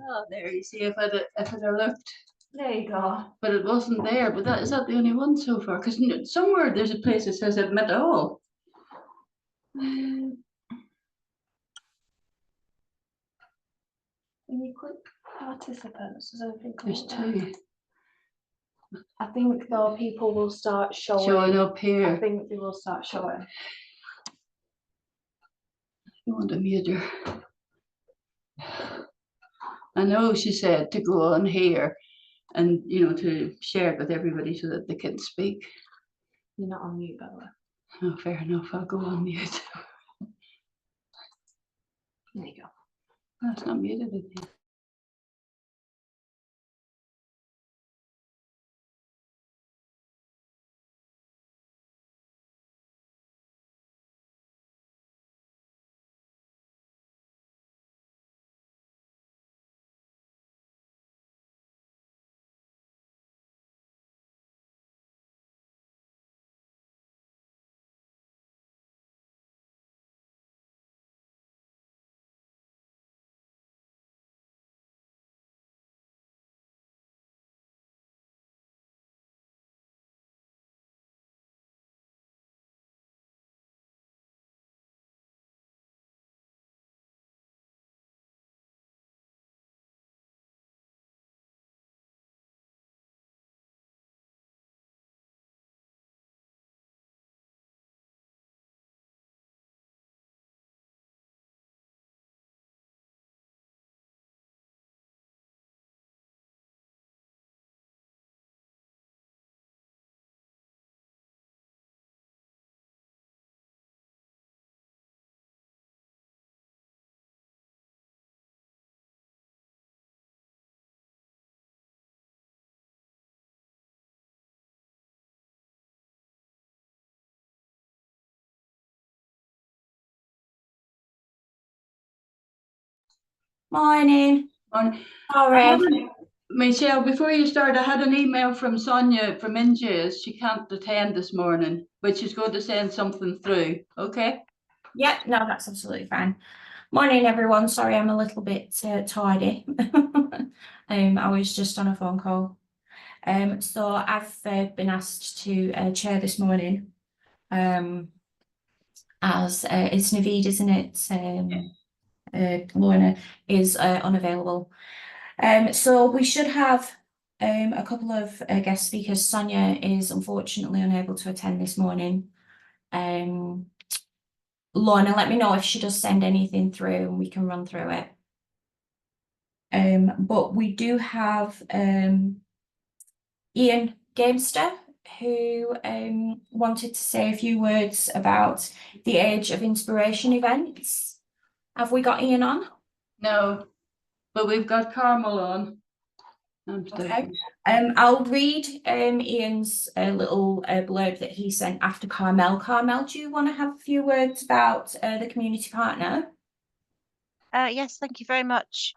Oh, there you see if I'd looked. There you go. But it wasn't there. But is that the only one so far? Because somewhere there's a place that says admit all. When you click participants, does everything come There's up two. there? I think though people will start Showing up here. I think they will start showing. You want to mute her. I know she said to go on here and, you know, to share it with everybody so that they can speak. You're not on mute, by the way. Oh, fair enough. I'll go on mute. There you go. That's not muted again. Morning. Sorry. Michelle, before you start, I had an email from Sonia from Inges. She can't attend this morning, but she's going to send something through. Okay? Yeah, no, that's absolutely fine. Morning, everyone. Sorry, I'm a little bit tardy. I was just on a phone call. So I've been asked to chair this morning. As it's Naveed, isn't it? Lorna is unavailable. So we should have a couple of guest speakers. Sonia is unfortunately unable to attend this morning. Lorna, let me know if she does send anything through and we can run through it. But we do have Ian Gamester, who wanted to say a few words about the Age of Inspiration events. Have we got Ian on? No, but we've got Carmel on. Okay. I'll read Ian's little blurb that he sent after Carmel. Carmel, do you want to have a few words about the community partner? Yes, thank you very much.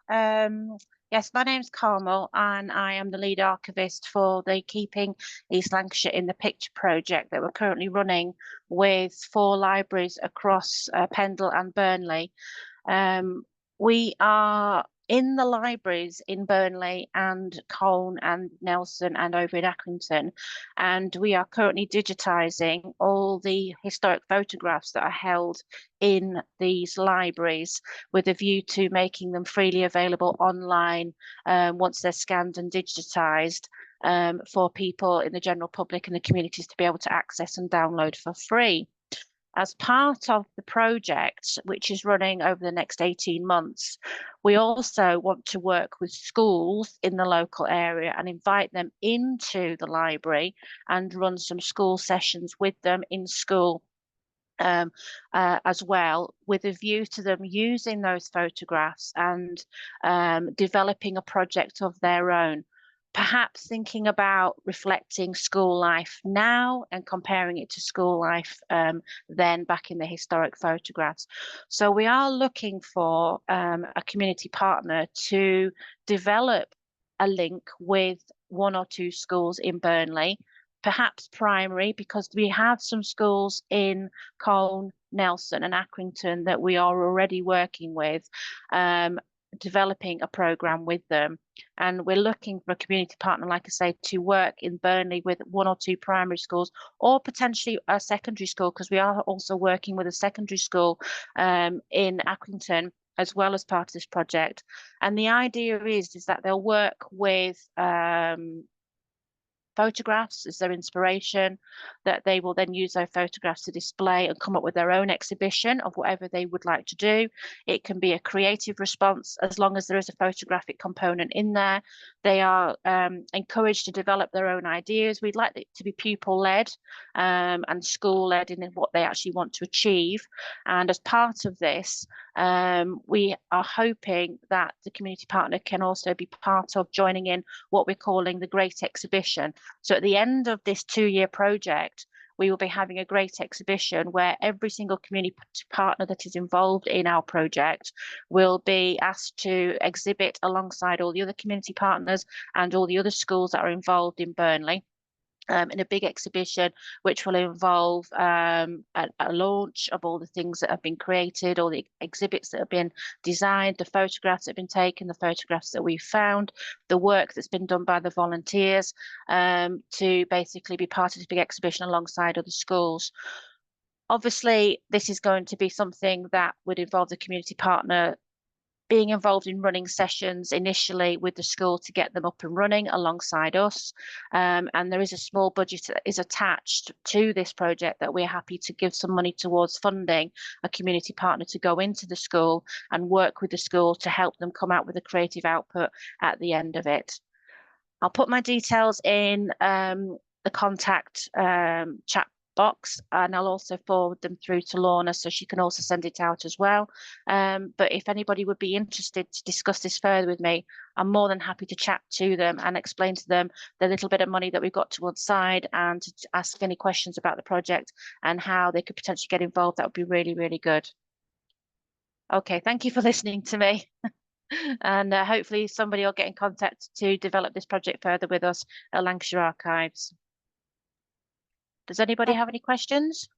Yes, my name's Carmel and I am the lead archivist for the Keeping East Lancashire in the Picture project that we're currently running with 4 libraries across Pendle and Burnley. We are in the libraries in Burnley and Colne and Nelson and over in Accrington, and we are currently digitising all the historic photographs that are held in these libraries with a view to making them freely available online once they're scanned and digitised for people in the general public and the communities to be able to access and download for free. As part of the project, which is running over the next 18 months, we also want to work with schools in the local area and invite them into the library and run some school sessions with them in school as well, with a view to them using those photographs and developing a project of their own. Perhaps thinking about reflecting school life now and comparing it to school life then back in the historic photographs. So we are looking for a community partner to develop a link with 1 or 2 schools in Burnley, perhaps primary, because we have some schools in Colne, Nelson and Accrington that we are already working with. developing a program with them. And we're looking for a community partner, like I say, to work in Burnley with 1 or 2 primary schools, or potentially a secondary school, because we are also working with a secondary school in Accrington as well as part of this project. And the idea is that they'll work with photographs as their inspiration, that they will then use those photographs to display and come up with their own exhibition of whatever they would like to do. It can be a creative response as long as there is a photographic component in there. They are encouraged to develop their own ideas. We'd like it to be pupil-led and school-led in what they actually want to achieve. And as part of this, we are hoping that the community partner can also be part of joining in what we're calling the Great Exhibition. So at the end of this 2-year project, we will be having a great exhibition where every single community partner that is involved in our project will be asked to exhibit alongside all the other community partners and all the other schools that are involved in Burnley. In a big exhibition, which will involve a launch of all the things that have been created, all the exhibits that have been designed, the photographs that have been taken, the photographs that we've found, the work that's been done by the volunteers, to basically be part of this big exhibition alongside other schools. Obviously, this is going to be something that would involve the community partner being involved in running sessions initially with the school to get them up and running alongside us. And there is a small budget that is attached to this project that we're happy to give some money towards funding a community partner to go into the school and work with the school to help them come out with a creative output at the end of it. I'll put my details in the contact chat box, and I'll also forward them through to Lorna so she can also send it out as well. But if anybody would be interested to discuss this further with me, I'm more than happy to chat to them and explain to them the little bit of money that we've got to one side, and to ask any questions about the project and how they could potentially get involved. That would be really, really good. Okay, thank you for listening to me. And hopefully somebody will get in contact to develop this project further with us at Lancashire Archives. Does anybody have any questions?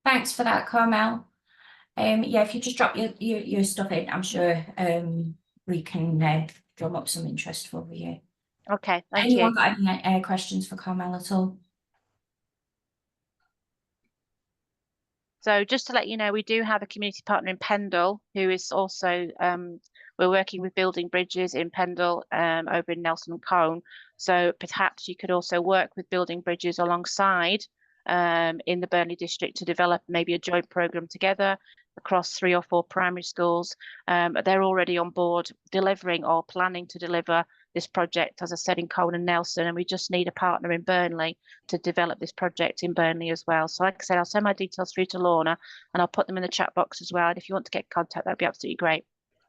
Thanks for that, Carmel. Yeah, if you just drop your stuff in, I'm sure we can drum up some interest for you. Okay, thank Anyone you. got any questions for Carmel at all? So just to let you know, we do have a community partner in Pendle who is also, we're working with Building Bridges in Pendle over in Nelson and Colne. So perhaps you could also work with Building Bridges alongside in the Burnley district to develop maybe a joint programme together across 3 or 4 primary schools. They're already on board delivering or planning to deliver this project, as I said, in Colne and Nelson, and we just need a partner in Burnley to develop this project in Burnley as well. So like I said, I'll send my details through to Lorna and I'll put them in the chat box as well. And if you want to get in contact, that'd be absolutely great.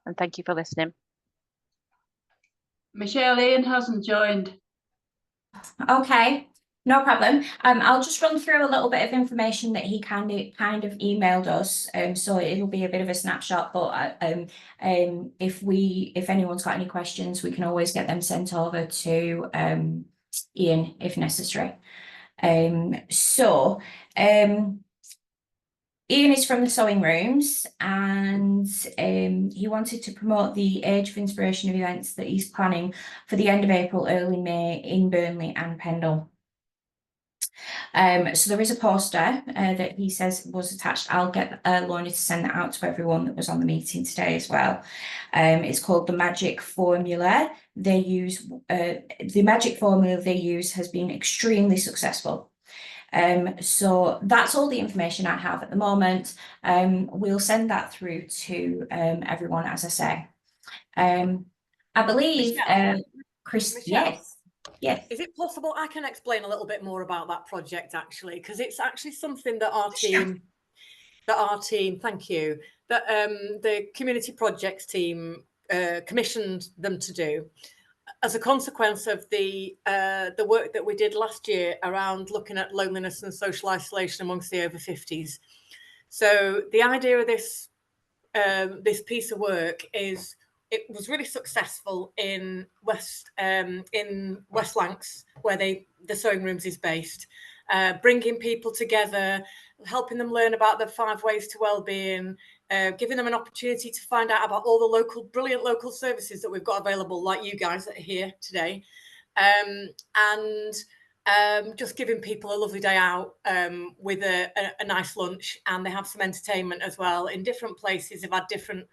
And thank you for listening. Michelle, Ian hasn't joined. Okay, no problem. I'll just run through a little bit of information that he kind of emailed us. So it'll be a bit of a snapshot, but if anyone's got any questions, we can always get them sent over to Ian if necessary. Ian is from the Sewing Rooms, and he wanted to promote the Age of Inspiration events that he's planning for the end of April, early May in Burnley and Pendle. So there is a poster that he says was attached. I'll get Lorna to send that out to everyone that was on the meeting today as well. It's called the Magic Formula. They use the magic formula they use has been extremely successful. So that's all the information I have at the moment. We'll send that through to everyone, as I say. I believe Chris. Michelle, yes. Is it possible I can explain a little bit more about that project actually, because it's actually something that our team, thank you, that the community projects team commissioned them to do as a consequence of the work that we did last year around looking at loneliness and social isolation amongst the over 50s. So the idea of this this piece of work is it was really successful in West Lancs, where the Sewing Rooms is based, bringing people together, helping them learn about the 5 ways to well-being, giving them an opportunity to find out about all the brilliant local services that we've got available, like you guys that are here today, and just giving people a lovely day out with a nice lunch, and they have some entertainment as well in different places. They've had different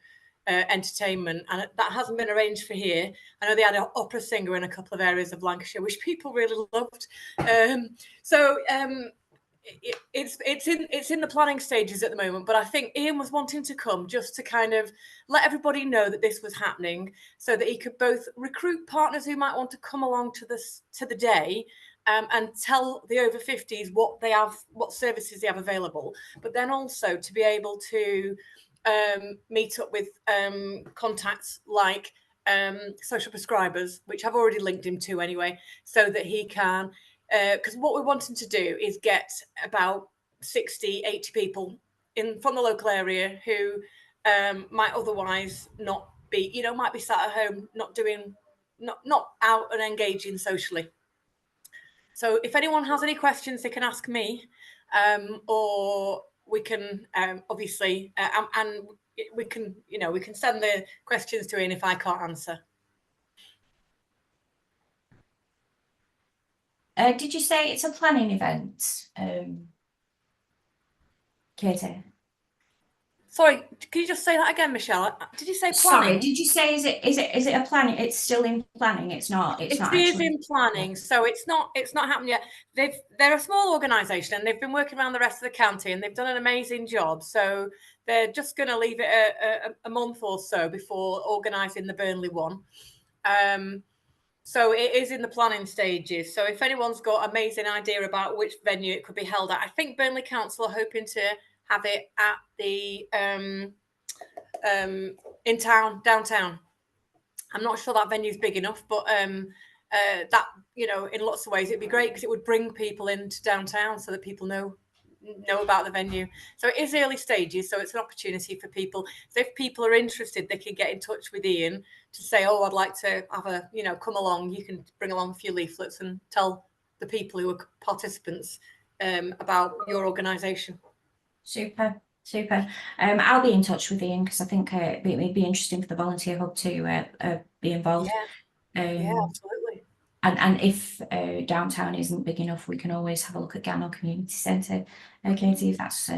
entertainment, and that hasn't been arranged for here. I know they had an opera singer in a couple of areas of Lancashire, which people really loved. It's in the planning stages at the moment, but I think Ian was wanting to come just to kind of let everybody know that this was happening, so that he could both recruit partners who might want to come along to the day, and tell the over 50s what services they have available, but then also to be able to meet up with contacts like social prescribers, which I've already linked him to anyway, so that he can, because what we're wanting to do is get about 60-80 people from the local area who might otherwise not be, might be sat at home, not out and engaging socially. So if anyone has any questions, they can ask me, or we can obviously, and we can, we can send the questions to Ian if I can't answer. Did you say it's a planning event, Katie? Sorry, can you just say that again, Michelle? Did you say planning? Sorry, did you say is it a planning? It's still in planning. It's not. It is in planning, so it's not happened yet. They're a small organisation, and they've been working around the rest of the county, and they've done an amazing job. So they're just going to leave it a month or so before organising the Burnley one. So it is in the planning stages. So if anyone's got an amazing idea about which venue it could be held at, I think Burnley Council are hoping to have it at the in town, downtown. I'm not sure that venue's big enough, but that, in lots of ways it'd be great, because it would bring people into downtown so that people know about the venue. So it is early stages, so it's an opportunity for people. So if people are interested, they can get in touch with Ian to say, oh, I'd like to have come along. You can bring along a few leaflets and tell the people who are participants about your organisation. Super. I'll be in touch with Ian, because I think it'd be interesting for the volunteer hub to be involved. Yeah, absolutely. And if downtown isn't big enough, we can always have a look at Gamel Community Centre, Katie, if that's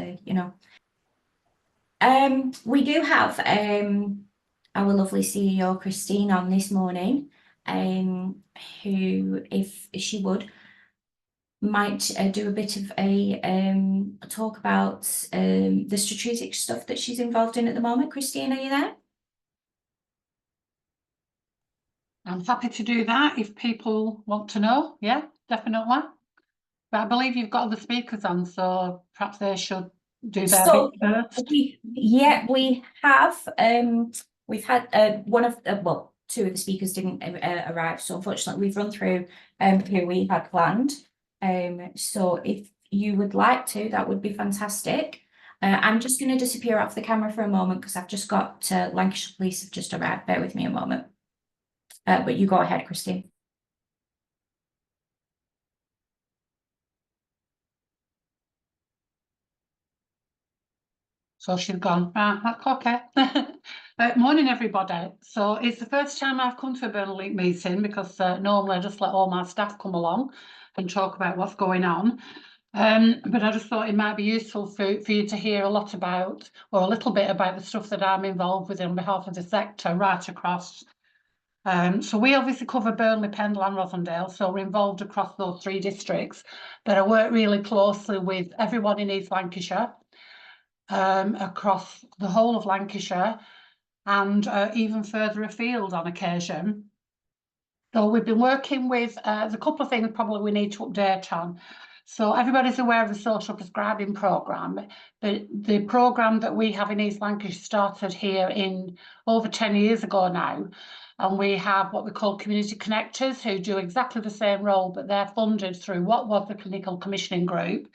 we do have our lovely CEO Christine on this morning, who, if she would, might do a bit of a talk about the strategic stuff that she's involved in at the moment. Christine, are you there? I'm happy to do that if people want to know. Yeah, definitely. But I believe you've got other speakers on, so perhaps they should do their bit first. We have. We've had two of the speakers didn't arrive, so unfortunately we've run through who we had planned. So if you would like to, that would be fantastic. I'm just going to disappear off the camera for a moment, because I've just got Lancashire Police have just arrived. Bear with me a moment. But you go ahead, Christine. So she's gone. Right, that's okay. Morning, everybody. So it's the first time I've come to a Burnley Linked meeting, because normally I just let all my staff come along and talk about what's going on. But I just thought it might be useful for you to hear a lot about, or a little bit about, the stuff that I'm involved with on behalf of the sector right across. So we obviously cover Burnley, Pendle and Rosendale, so we're involved across those 3 districts, but I work really closely with everyone in East Lancashire, across the whole of Lancashire, and even further afield on occasion. So we've been working with, there's a couple of things probably we need to update on. So everybody's aware of the social prescribing programme, but the programme that we have in East Lancashire started here in over 10 years ago now. And we have what we call community connectors, who do exactly the same role, but they're funded through what was the clinical commissioning group,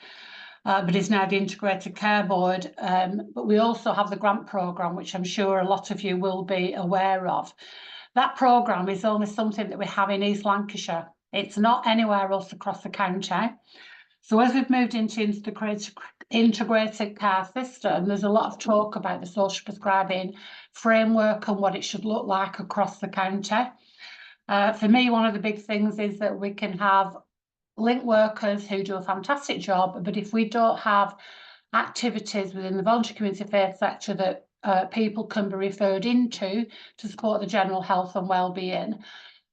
but is now the Integrated Care Board. But we also have the grant programme, which I'm sure a lot of you will be aware of. That programme is only something that we have in East Lancashire. It's not anywhere else across the county. So as we've moved into integrated care system, there's a lot of talk about the social prescribing framework and what it should look like across the county. For me, one of the big things is that we can have link workers who do a fantastic job, but if we don't have activities within the voluntary community faith sector that people can be referred into to support the general health and well-being,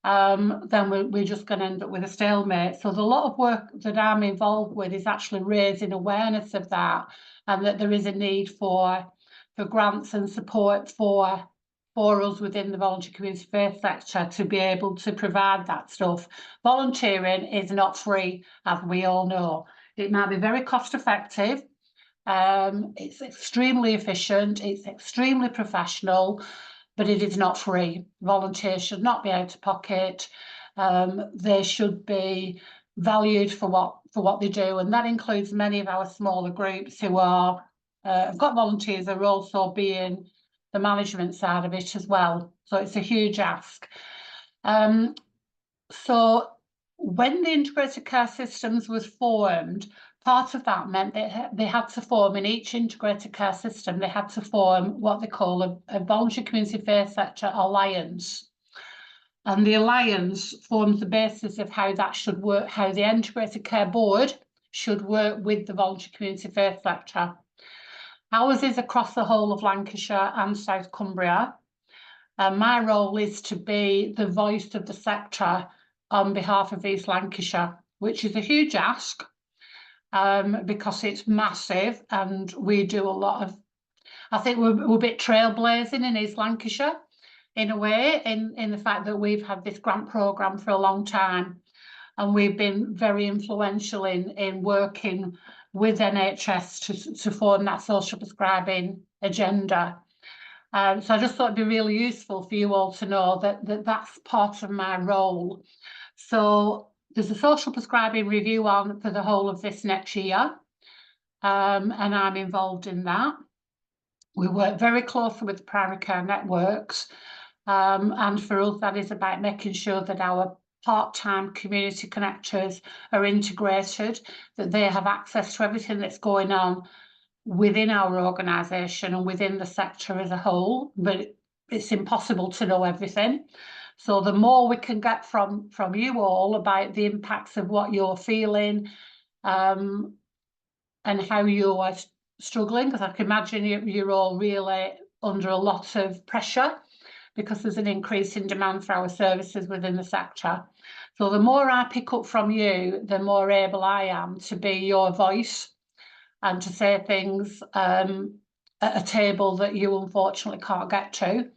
then we're just going to end up with a stalemate. So the lot of work that I'm involved with is actually raising awareness of that, and that there is a need for grants and support for us within the voluntary community faith sector to be able to provide that stuff. Volunteering is not free, as we all know. It might be very cost effective. It's extremely efficient. It's extremely professional, but it is not free. Volunteers should not be out of pocket. They should be valued for what they do, and that includes many of our smaller groups who are have got volunteers who are also being the management side of it as well. So it's a huge ask. So when the integrated care systems was formed, part of that meant that they had to form, in each integrated care system, they had to form what they call a voluntary community faith sector alliance. And the alliance forms the basis of how that should work, how the integrated care board should work with the voluntary community faith sector. Ours is across the whole of Lancashire and South Cumbria. And my role is to be the voice of the sector on behalf of East Lancashire, which is a huge ask because it's massive, and we do a lot of, I think we're a bit trailblazing in East Lancashire in a way, in the fact that we've had this grant programme for a long time, and we've been very influential in working with NHS to form that social prescribing agenda. So I just thought it'd be really useful for you all to know that that's part of my role. So there's a social prescribing review on for the whole of this next year, and I'm involved in that. We work very closely with the primary care networks, and for us that is about making sure that our part-time community connectors are integrated, that they have access to everything that's going on within our organisation and within the sector as a whole, but it's impossible to know everything. So the more we can get from you all about the impacts of what you're feeling, and how you're struggling, because I can imagine you're all really under a lot of pressure because there's an increase in demand for our services within the sector. So the more I pick up from you, the more able I am to be your voice and to say things at a table that you unfortunately can't get to.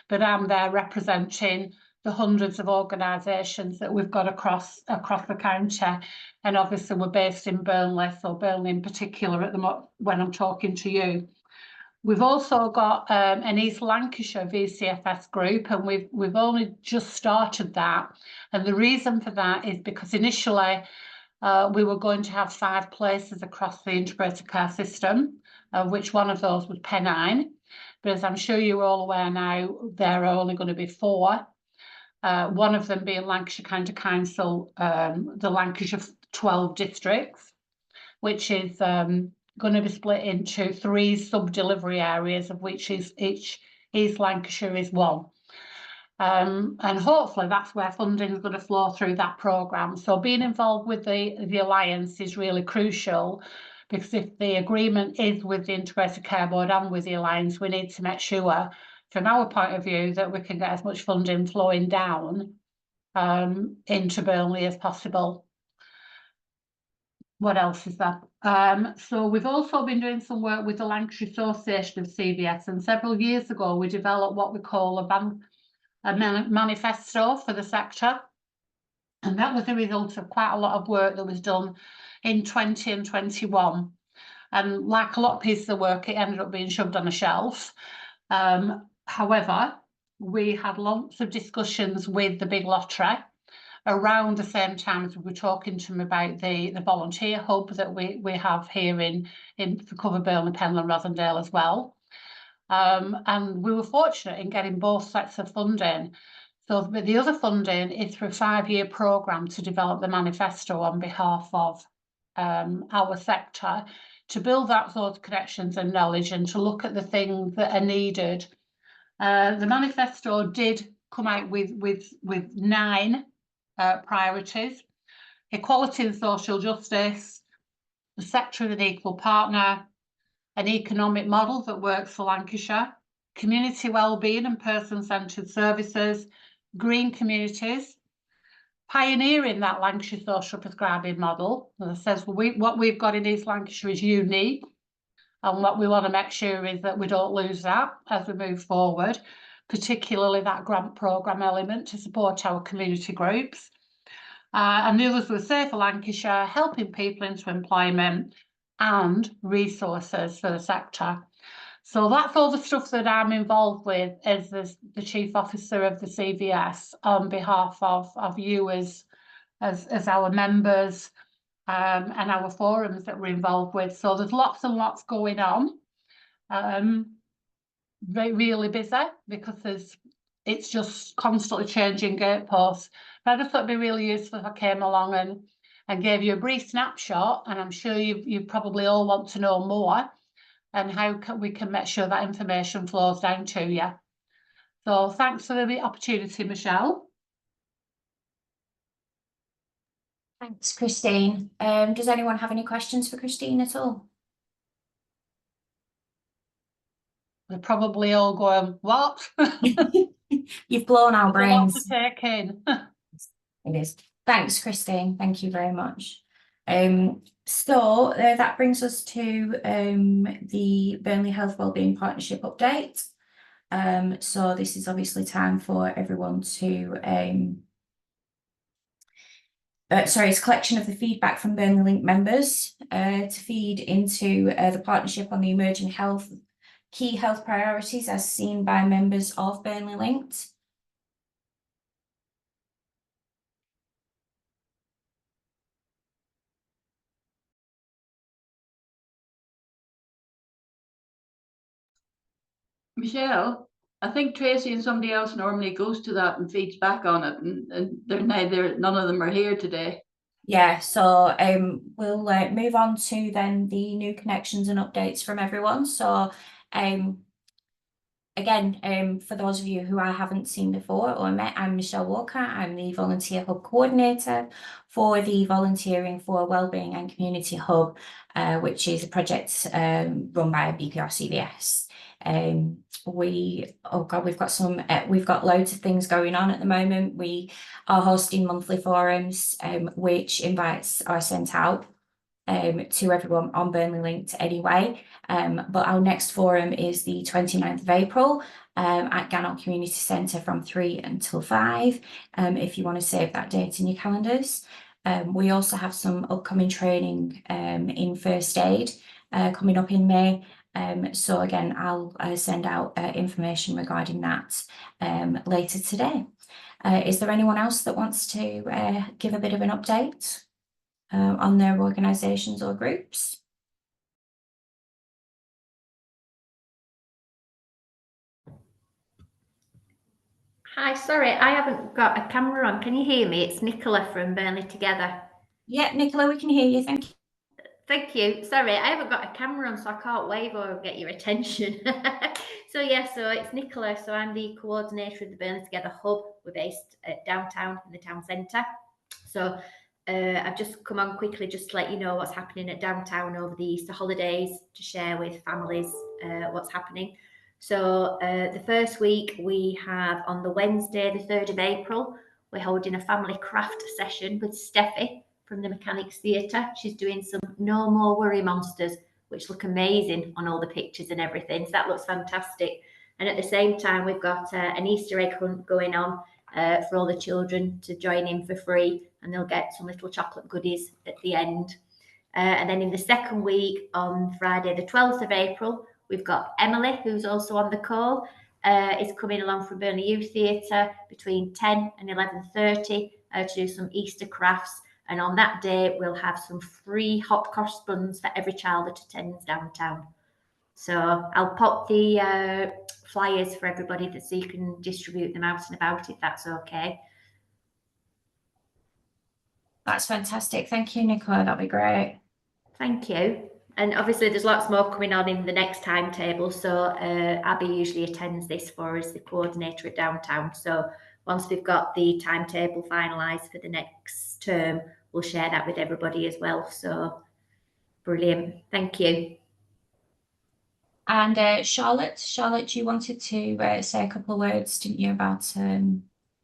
But I'm there representing the hundreds of organisations that we've got across the county, and obviously we're based in Burnley, so Burnley in particular at the when I'm talking to you. We've also got an East Lancashire VCFS group, and we've only just started that, and the reason for that is because initially we were going to have 5 places across the integrated care system, which one of those was Pennine, but as I'm sure you're all aware now, there are only going to be 4. One of them being Lancashire County Council, the Lancashire 12 districts, which is going to be split into 3 sub-delivery areas, of which each East Lancashire is one. And hopefully that's where funding is going to flow through that programme. So being involved with the Alliance is really crucial, because if the agreement is with the Integrated Care Board and with the Alliance, we need to make sure, from our point of view, that we can get as much funding flowing down into Burnley as possible. What else is there? So we've also been doing some work with the Lancashire Association of CVS, and several years ago we developed what we call a manifesto for the sector, and that was the result of quite a lot of work that was done in 20 and 21. And like a lot of pieces of work, it ended up being shoved on a shelf. However, we had lots of discussions with the big lottery around the same time as we were talking to them about the volunteer hub that we have here in for cover Burnley, Penland, Rosendale as well. And we were fortunate in getting both sets of funding. So the other funding is for a 5-year programme to develop the manifesto on behalf of our sector, to build up those connections and knowledge and to look at the things that are needed. The manifesto did come out with 9 priorities: equality and social justice, the sector of an equal partner, an economic model that works for Lancashire, community wellbeing and person-centred services, green communities, pioneering that Lancashire social prescribing model. As I says, what we've got in East Lancashire is unique, and what we want to make sure is that we don't lose that as we move forward, particularly that grant programme element to support our community groups. And the others were Safer Lancashire, helping people into employment, and resources for the sector. So that's all the stuff that I'm involved with as the Chief Officer of the CVS on behalf of you as our members and our forums that we're involved with. So there's lots and lots going on. Really busy because it's just constantly changing gateposts. But I just thought it'd be really useful if I came along and gave you a brief snapshot, and I'm sure you probably all want to know more and how we can make sure that information flows down to you. So thanks for the opportunity, Michelle. Thanks, Christine. Does anyone have any questions for Christine at all? We're probably all going, what? You've blown our brains. There's a lot to take in. It is. Thanks, Christine. Thank you very much. So that brings us to the Burnley Health Wellbeing Partnership update. So this is obviously time for everyone to it's a collection of the feedback from Burnley Linked members to feed into the partnership on the emerging key health priorities as seen by members of Burnley Linked. Michelle, I think Tracy and somebody else normally goes to that and feeds back on it, and none of them are here today. Yeah, so we'll move on to then the new connections and updates from everyone. So again, for those of you who I haven't seen before or met, I'm Michelle Walker. I'm the Volunteer Hub Coordinator for the Volunteering for Wellbeing and Community Hub, which is a project run by BPR CVS. We've got loads of things going on at the moment. We are hosting monthly forums, which invites are sent out to everyone on Burnley Linked anyway. But our next forum is the 29th of April at Gannock Community Centre from 3 until 5, if you want to save that date in your calendars. We also have some upcoming training in first aid coming up in May. So again, I'll send out information regarding that later today. Is there anyone else that wants to give a bit of an update on their organisations or groups? Hi, sorry, I haven't got a camera on. Can you hear me? It's Nicola from Burnley Together. Yeah, Nicola, we can hear you. Thank you. Thank you. Sorry, I haven't got a camera on, so I can't wave or get your attention. So it's Nicola. So I'm the coordinator of the Burnley Together Hub. We're based at downtown in the town centre. So I've just come on quickly just to let you know what's happening at downtown over the Easter holidays, to share with families what's happening. So the first week we have on the Wednesday, the 3rd of April, we're holding a family craft session with Steffi from the Mechanics Theatre. She's doing some No More Worry Monsters, which look amazing on all the pictures and everything. So that looks fantastic. And at the same time, we've got an Easter egg hunt going on for all the children to join in for free, and they'll get some little chocolate goodies at the end. And then in the second week, on Friday, the 12th of April, we've got Emily, who's also on the call, is coming along from Burnley Youth Theatre between 10 and 11:30 to do some Easter crafts. And on that day, we'll have some free hot cross buns for every child that attends downtown. So I'll pop the flyers for everybody so you can distribute them out and about, if that's okay. That's fantastic. Thank you, Nicola. That'd be great. Thank you. And obviously there's lots more coming on in the next timetable. So Abby usually attends this for us, the coordinator at Downtown. So once we've got the timetable finalised for the next term, we'll share that with everybody as well. So brilliant. Thank you. And Charlotte, you wanted to say a couple of words, didn't you, about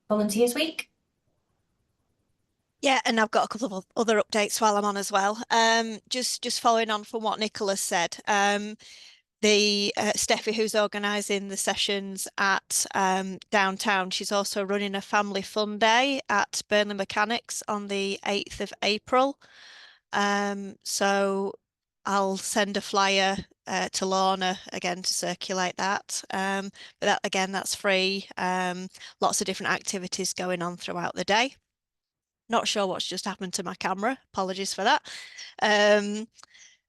Volunteers Week? Yeah, and I've got a couple of other updates while I'm on as well. Just following on from what Nicholas said. The Steffi, who's organising the sessions at Downtown, she's also running a family fun day at Burnley Mechanics on the 8th of April. So I'll send a flyer to Lorna again to circulate that. But that, again, that's free. Lots of different activities going on throughout the day. Not sure what's just happened to my camera. Apologies for that.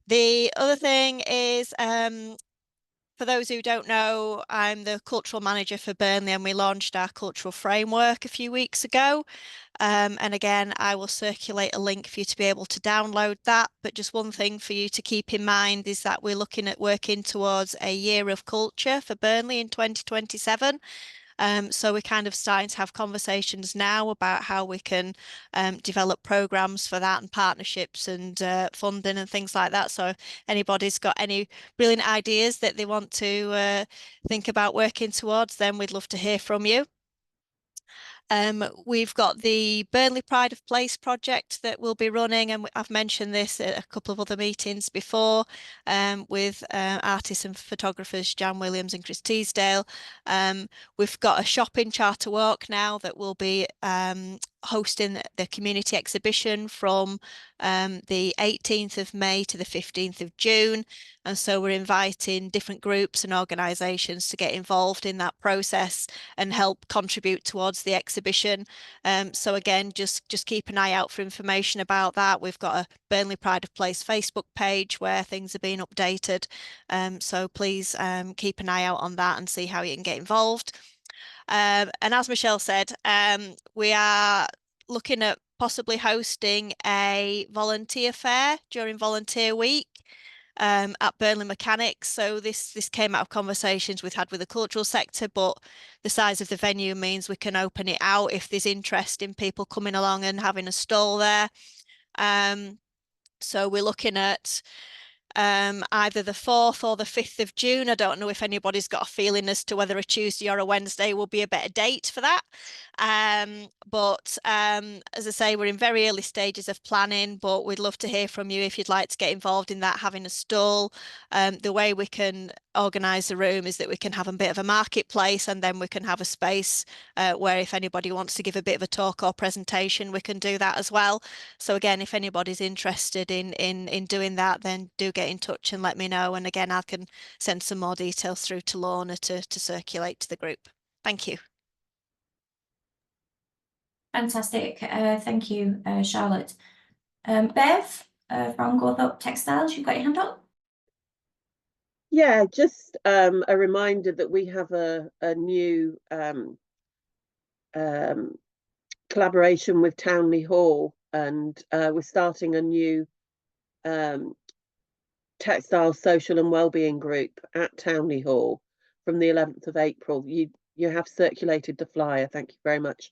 The other thing is, for those who don't know, I'm the cultural manager for Burnley, and we launched our cultural framework a few weeks ago. And again, I will circulate a link for you to be able to download that. But just one thing for you to keep in mind is that we're looking at working towards a year of culture for Burnley in 2027. So we're kind of starting to have conversations now about how we can develop programs for that and partnerships and funding and things like that. So if anybody's got any brilliant ideas that they want to think about working towards, then we'd love to hear from you. We've got the Burnley Pride of Place project that we'll be running, and I've mentioned this at a couple of other meetings before, with artists and photographers Jan Williams and Chris Teasdale. We've got a shopping charter walk now that will be hosting the community exhibition from the 18th of May to the 15th of June. And so we're inviting different groups and organisations to get involved in that process and help contribute towards the exhibition. So again, just keep an eye out for information about that. We've got a Burnley Pride of Place Facebook page where things are being updated. So please keep an eye out on that and see how you can get involved. And as Michelle said, we are looking at possibly hosting a volunteer fair during Volunteer Week at Burnley Mechanics. So this came out of conversations we've had with the cultural sector, but the size of the venue means we can open it out if there's interest in people coming along and having a stall there. So we're looking at either the 4th or the 5th of June. I don't know if anybody's got a feeling as to whether a Tuesday or a Wednesday will be a better date for that. But as I say, we're in very early stages of planning, but we'd love to hear from you if you'd like to get involved in that, having a stall. The way we can organise the room is that we can have a bit of a marketplace, and then we can have a space where if anybody wants to give a bit of a talk or presentation, we can do that as well. So again, if anybody's interested in doing that, then do get in touch and let me know. And again, I can send some more details through to Lorna to circulate to the group. Thank you. Fantastic. Thank you, Charlotte. Bev from Gorthorpe Textiles, you've got your hand up. Yeah, just a reminder that we have a new collaboration with Townley Hall, and we're starting a new textile social and wellbeing group at Townley Hall from the 11th of April. You have circulated the flyer, thank you very much,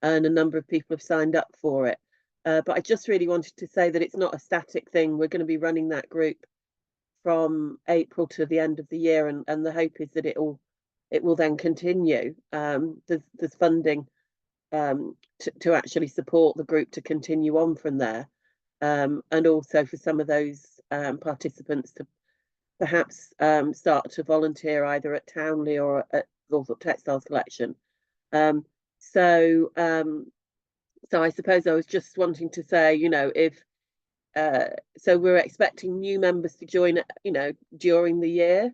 and a number of people have signed up for it. But I just really wanted to say that it's not a static thing. We're going to be running that group from April to the end of the year, and the hope is that it will then continue. There's funding to actually support the group to continue on from there, and also for some of those participants to perhaps start to volunteer either at Townley or at Gorthorpe Textiles Collection. So I suppose I was just wanting to say, you know, if so we're expecting new members to join, you know, during the year.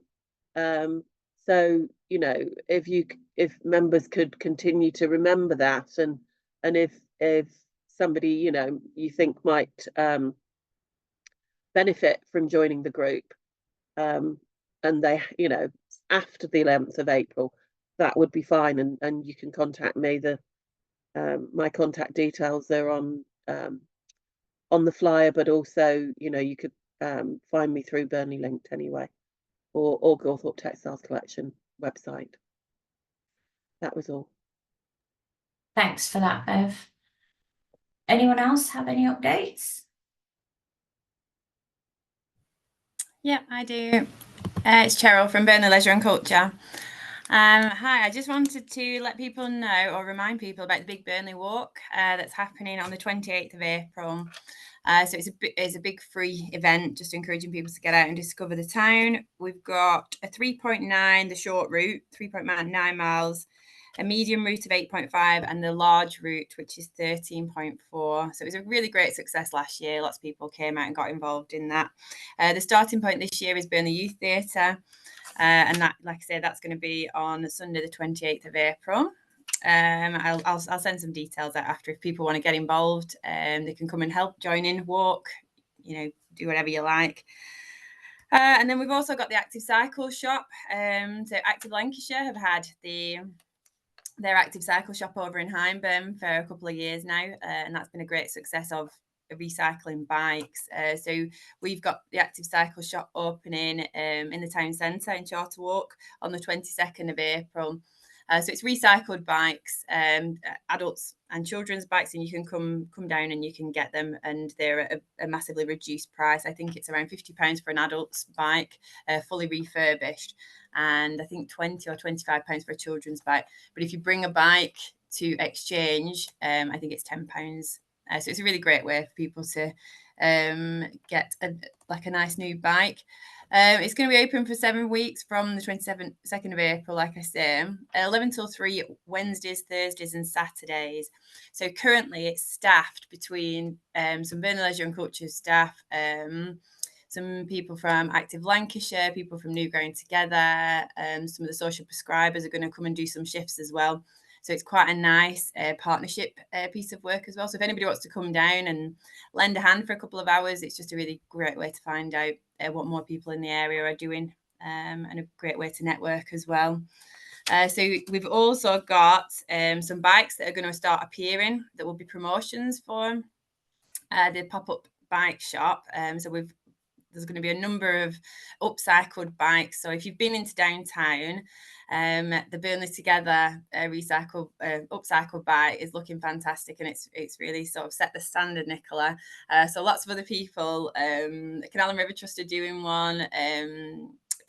So, you know, if members could continue to remember that, and if somebody, you know, you think might benefit from joining the group, and they, you know, after the 11th of April, that would be fine, and you can contact me. My contact details are on the flyer, but also, you know, you could find me through Burnley Linked anyway, or Gawthorpe Textiles Collection website. That was all. Thanks for that, Bev. Anyone else have any updates? Yeah, I do. It's Cheryl from Burnley Leisure and Culture. Hi, I just wanted to let people know or remind people about the Big Burnley Walk that's happening on the 28th of April. So it's a big free event, just encouraging people to get out and discover the town. We've got a 3.9, the short route, 3.9 miles, a medium route of 8.5, and the large route, which is 13.4. So it was a really great success last year. Lots of people came out and got involved in that. The starting point this year is Burnley Youth Theatre. And that, like I say, that's going to be on Sunday, the 28th of April. I'll send some details out after if people want to get involved. They can come and help, join in, walk, do whatever you like. And then we've also got the Active Cycle Shop. So Active Lancashire have had their Active Cycle Shop over in Hyndburn for a couple of years now, and that's been a great success of recycling bikes. So we've got the Active Cycle Shop opening in the town centre in Shorter Walk on the 22nd of April. So it's recycled bikes, adults and children's bikes, and you can come down and you can get them, and they're at a massively reduced price. I think it's around £50 for an adult's bike, fully refurbished, and I think £20 or £25 for a children's bike. But if you bring a bike to exchange, I think it's £10. So it's a really great way for people to get a nice new bike. It's going to be open for 7 weeks from the 22nd of April, like I say, 11 till 3, Wednesdays, Thursdays and Saturdays. So currently it's staffed between some Burnley Leisure and Culture staff, some people from Active Lancashire, people from New Growing Together, some of the social prescribers are going to come and do some shifts as well. So it's quite a nice partnership piece of work as well. So if anybody wants to come down and lend a hand for a couple of hours, it's just a really great way to find out what more people in the area are doing, and a great way to network as well. So we've also got some bikes that are going to start appearing that will be promotions for the pop-up bike shop. So there's going to be a number of upcycled bikes. So if you've been into downtown, the Burnley Together upcycled bike is looking fantastic, and it's really sort of set the standard, Nicola. So lots of other people, Canal and River Trust are doing one,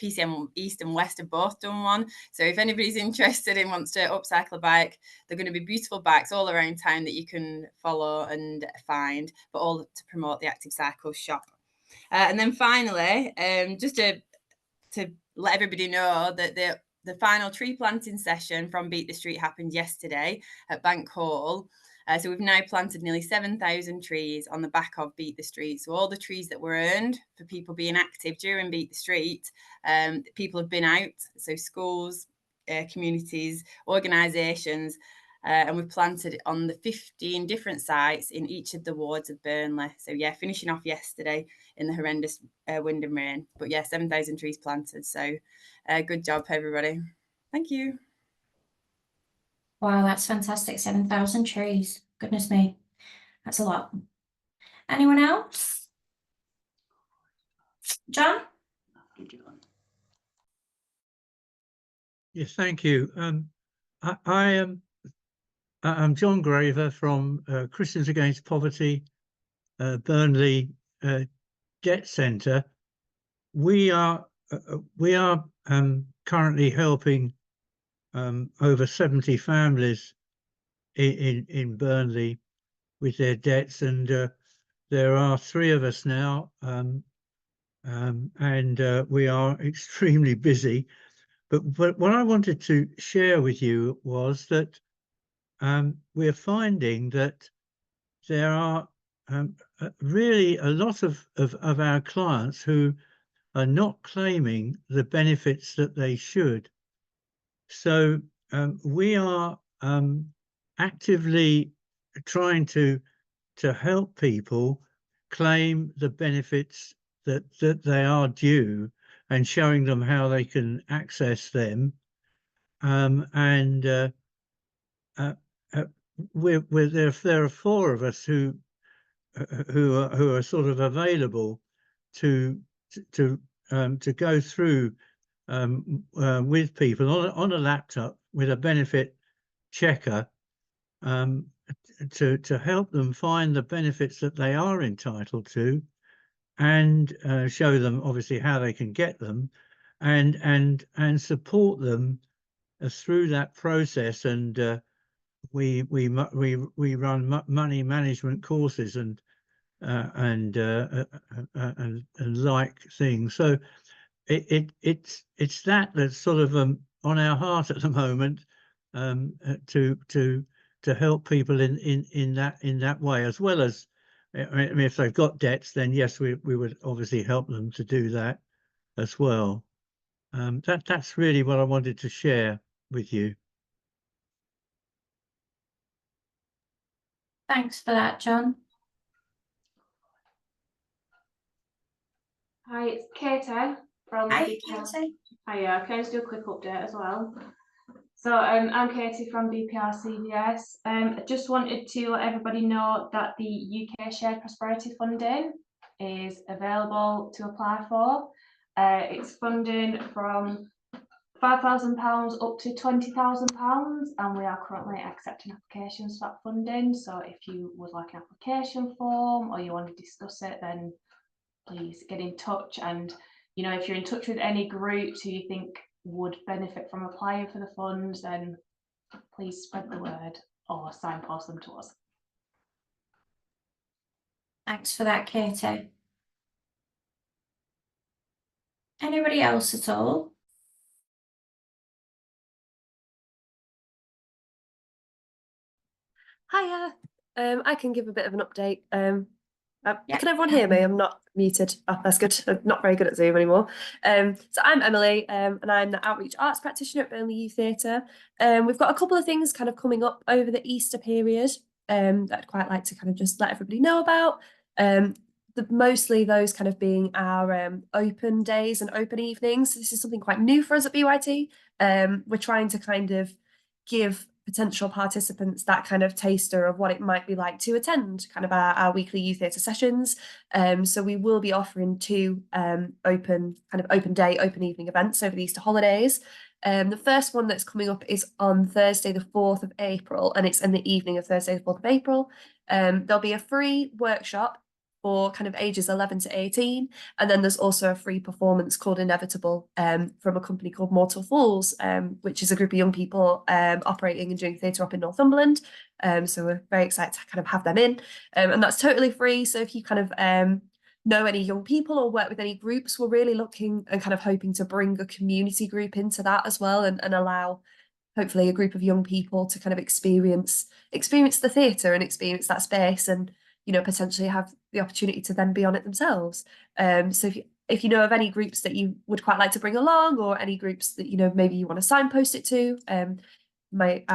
PCM East and West have both done one. So if anybody's interested and wants to upcycle a bike, they're going to be beautiful bikes all around town that you can follow and find, but all to promote the Active Cycle Shop. And then finally, just to let everybody know that the final tree planting session from Beat the Street happened yesterday at Bank Hall. So we've now planted nearly 7,000 trees on the back of Beat the Street. So all the trees that were earned for people being active during Beat the Street, people have been out. So schools, communities, organisations, and we've planted on the 15 different sites in each of the wards of Burnley. So yeah, finishing off yesterday in the horrendous wind and rain. But yeah, 7,000 trees planted. So good job, everybody. Thank you. Wow, that's fantastic. 7,000 trees. Goodness me. That's a lot. Anyone else? John? Yes, thank you. I'm John Graver from Christians Against Poverty, Burnley Debt Centre. We are currently helping over 70 families in Burnley with their debts, and there are 3 of us now, and we are extremely busy. But what I wanted to share with you was that we're finding that there are really a lot of our clients who are not claiming the benefits that they should. So we are actively trying to help people claim the benefits that they are due, and showing them how they can access them. There are 4 of us who are sort of available to go through with people on a laptop with a benefit checker to help them find the benefits that they are entitled to, and show them obviously how they can get them, and support them through that process. And we run money management courses and like things. So it's that's sort of on our heart at the moment, to help people in that way, as well as, I mean, if they've got debts, then yes, we would obviously help them to do that as well. That's really what I wanted to share with you. Thanks for that, John. Hi, it's Katie from Hi, BPR. Katie. Hiya, can I just do a quick update as well? So I'm Katie from BPR CVS. I just wanted to let everybody know that the UK Shared Prosperity Funding is available to apply for. It's funding from £5,000 up to £20,000, and we are currently accepting applications for that funding. So if you would like an application form or you want to discuss it, then please get in touch. And if you're in touch with any groups who you think would benefit from applying for the funds, then please spread the word or signpost them to us. Thanks for that, Katie. Anybody else at all? Hiya. I can give a bit of an update. Yeah, Can everyone hear me? I'm not muted. Oh, that's good. I'm not very good at Zoom anymore. So I'm Emily, and I'm the Outreach Arts Practitioner at Burnley Youth Theatre. We've got a couple of things kind of coming up over the Easter period that I'd quite like to kind of just let everybody know about. Mostly those kind of being our open days and open evenings. This is something quite new for us at BYT. We're trying to kind of give potential participants that kind of taster of what it might be like to attend kind of our weekly youth theatre sessions. So we will be offering two open day, open evening events over the Easter holidays. The first one that's coming up is on Thursday, the 4th of April, and it's in the evening of Thursday, the 4th of April. There'll be a free workshop for kind of ages 11 to 18. And then there's also a free performance called Inevitable from a company called Mortal Fools, which is a group of young people operating and doing theatre up in Northumberland. So we're very excited to kind of have them in. And that's totally free. So if you kind of know any young people or work with any groups, we're really looking and kind of hoping to bring a community group into that as well, and allow hopefully a group of young people to kind of experience the theatre and experience that space, and potentially have the opportunity to then be on it themselves. So if you know of any groups that you would quite like to bring along, or any groups that maybe you want to signpost it to, I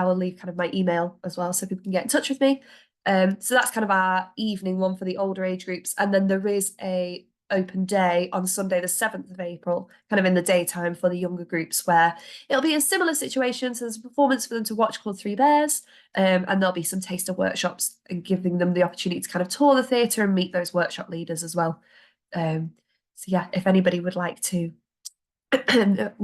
will leave kind of my email as well so people can get in touch with me. So that's kind of our evening one for the older age groups, and then there is a open day on Sunday the 7th of April, kind of in the daytime, for the younger groups, where it'll be a similar situation. So there's a performance for them to watch called Three Bears, and there'll be some taster workshops and giving them the opportunity to kind of tour the theatre and meet those workshop leaders as well. So yeah, if anybody would like to kind of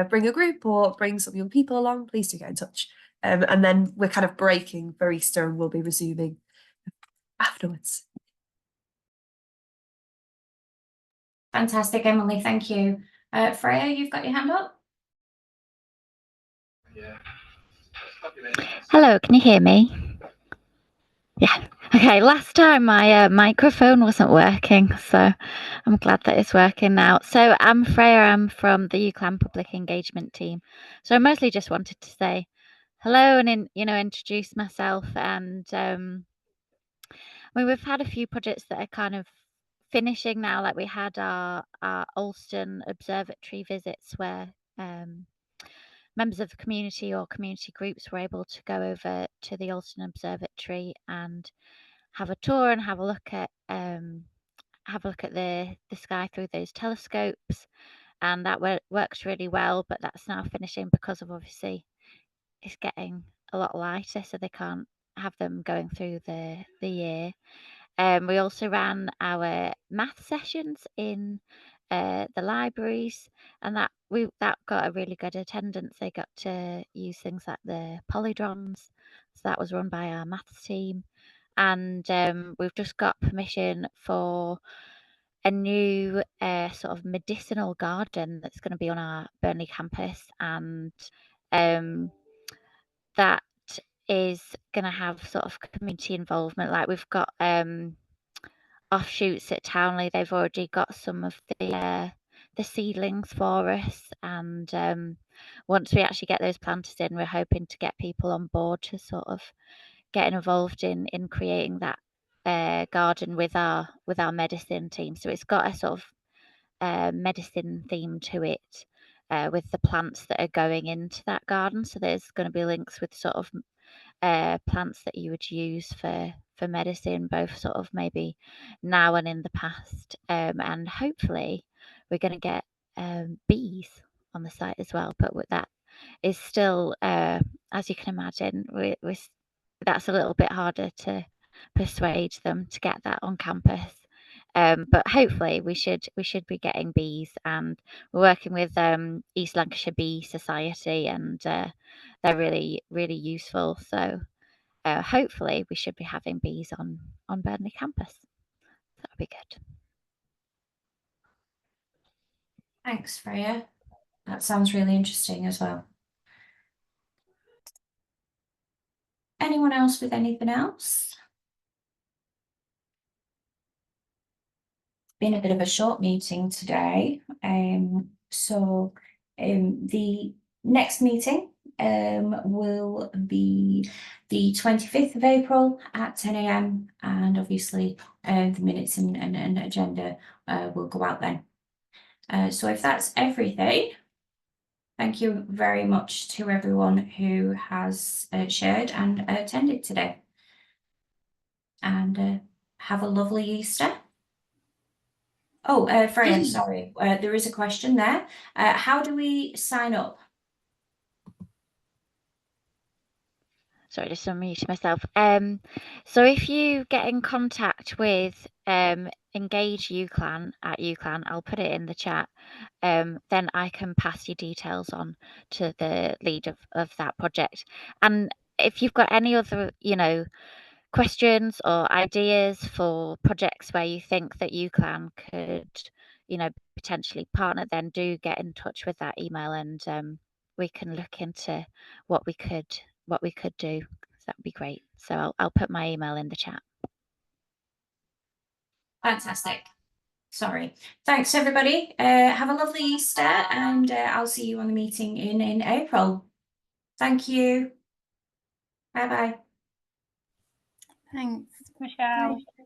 bring a group or bring some young people along, please do get in touch. And then we're kind of breaking for Easter and we'll be resuming afterwards. Fantastic, Emily, thank you. Freya, you've got your hand up? Hello, can you hear me? Yeah. Okay, last time my microphone wasn't working, so I'm glad that it's working now. So I'm Freya, I'm from the UCLan Public Engagement team. So I mostly just wanted to say hello and introduce myself. And we've had a few projects that are kind of finishing now. Like we had our Alston Observatory visits, where members of the community or community groups were able to go over to the Alston Observatory and have a tour and have a look at the sky through those telescopes, and that works really well. But that's now finishing because of, obviously, it's getting a lot lighter, so they can't have them going through the year. We also ran our math sessions in the libraries, and that got a really good attendance. They got to use things like the polydrons, so that was run by our maths team. And we've just got permission for a new sort of medicinal garden that's going to be on our Burnley campus, and that is going to have sort of community involvement. Like we've got offshoots at Townley. They've already got some of the seedlings for us, and once we actually get those planters in, we're hoping to get people on board to sort of get involved in creating that garden with our medicine team. So it's got a sort of medicine theme to it, with the plants that are going into that garden. So there's going to be links with sort of plants that you would use for medicine, both sort of maybe now and in the past, and hopefully we're going to get bees on the site as well. But with that is still, as you can imagine, that's a little bit harder to persuade them to get that on campus. But hopefully we should be getting bees, and we're working with East Lancashire Bee Society, and they're really, really useful. So hopefully we should be having bees on Burnley campus. That'll be good. Thanks, Freya. That sounds really interesting as well. Anyone else with anything else? Been a bit of a short meeting today. So the next meeting will be the 25th of April at 10 a.m. and obviously the minutes and agenda will go out then. So if that's everything, thank you very much to everyone who has shared and attended today. And have a lovely Easter. Oh, Freya, sorry, there is a question there. How do we sign up? Sorry, just unmute myself. So if you get in contact with Engage UCLan at UCLan, I'll put it in the chat. Then I can pass your details on to the lead of that project. And if you've got any other, questions or ideas for projects where you think that UCLan could, potentially partner, then do get in touch with that email, and we can look into what we could do. That would be great. So I'll put my email in the chat. Fantastic. Sorry. Thanks, everybody. Have a lovely Easter, and I'll see you on the meeting in April. Thank you. Bye-bye. Thanks, Michelle. Bye.